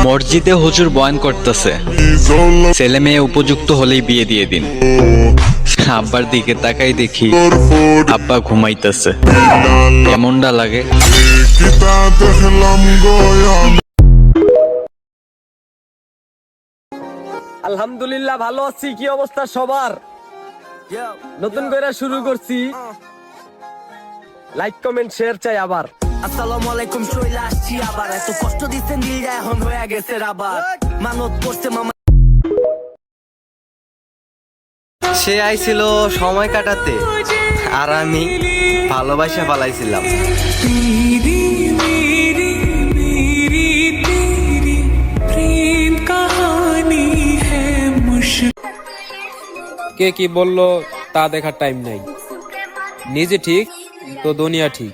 মসজিদে হুজুর বয়ান করতেছে, ছেলে মেয়ে উপযুক্ত হলেই বিয়ে দিয়ে দিন। আব্বার দিকে তাকাই দেখি আব্বা ঘুমাইতেছে। কেমনটা লাগে? আলহামদুলিল্লাহ ভালো আছি। কি অবস্থা সবার? নতুন করে শুরু করছি, লাইক কমেন্ট শেয়ার চাই আবার। আসসালামু আলাইকুম, চলে আসছি আবার। এত কষ্ট দিচ্ছেন দিলটা এখন হয়ে গেছে আবার। মানত করছে মামা। সে আইছিল সময় কাটাতে, আর আমি ভালোবাসা পালাইছিলাম। কে কি বললো তা দেখার টাইম নাই। নিজে ঠিক তো দুনিয়া ঠিক।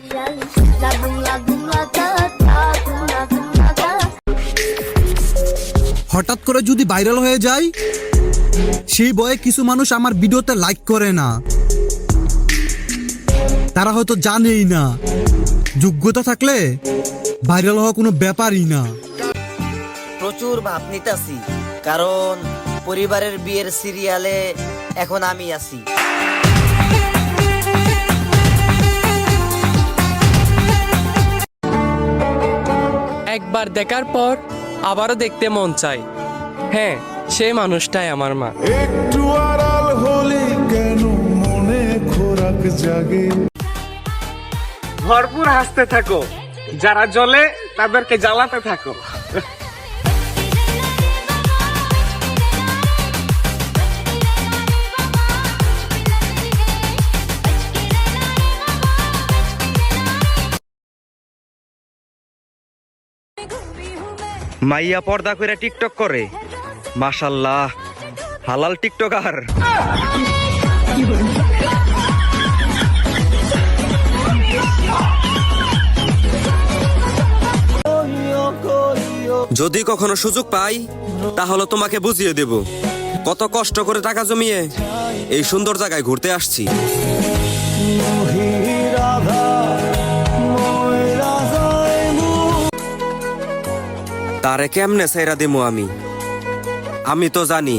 হঠাৎ করে যদি ভাইরাল হয়ে যায়, সেই ভয়ে কিছু মানুষ আমার ভিডিওতে লাইক করে না। তারা হয়তো জানেই না যোগ্যতা থাকলে ভাইরাল হওয়া কোনো ব্যাপারই না। প্রচুর ভাব নিতাছি, কারণ পরিবারের বিয়ের সিরিয়ালে এখন আমি আছি। একবার দেখার পর আবারও দেখতে মন চায়। হ্যাঁ, সেই মানুষটাই আমার মা। একটু আড়াল হলে কেন মনে খোরাক জাগে। ভরপুর হাসতে থাকো, যারা জ্বলে তাদেরকে জ্বালাতে থাকো। মাইয়া পর্দা করে টিকটক করে, মাশাল্লাহ হালাল টিকটকার। যদি কখনো সুযোগ পাই তাহলে তোমাকে বুঝিয়ে দেব কত কষ্ট করে টাকা জমিয়ে এই সুন্দর জায়গায় ঘুরতে আসছি। তারে কেমনে সাইরা দিমু আমি তো জানি।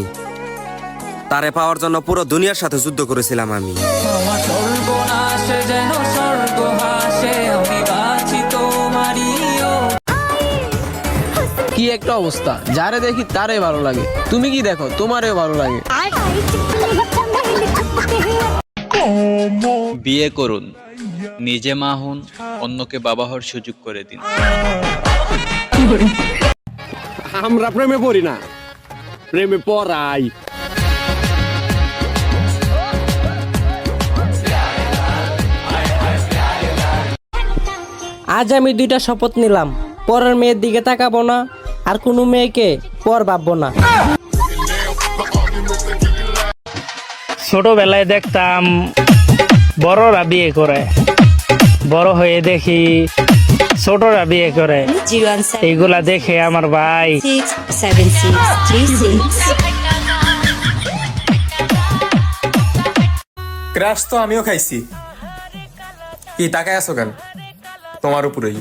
তারে পাওয়ার জন্য পুরো দুনিয়ার সাথে যুদ্ধ করেছিলাম আমি। কি একটা অবস্থা, যারে দেখি তারে ভালো লাগে। তুমি কি দেখো, তোমারও ভালো লাগে। বিয়ে করুন, নিজে মা হন, অন্যকে বাবা হওয়ার সুযোগ করে দিন। আমরা প্রেমে পড়ি না, প্রেমে পড়াই। আজ আমি 2টা শপথ নিলাম, পরের মেয়ের দিকে তাকাবো না, আর কোনো মেয়েকে পর ভাববো না। ছোটবেলায় দেখতাম বড়রা বিয়ে করে, বড় হয়ে দেখি ছোটরা বিয়ে করে। এইগুলা দেখে আমার ভাই ক্রাশ তো আমিও খাইছি। কি তাকায় আছো কেন? তোমার উপরেই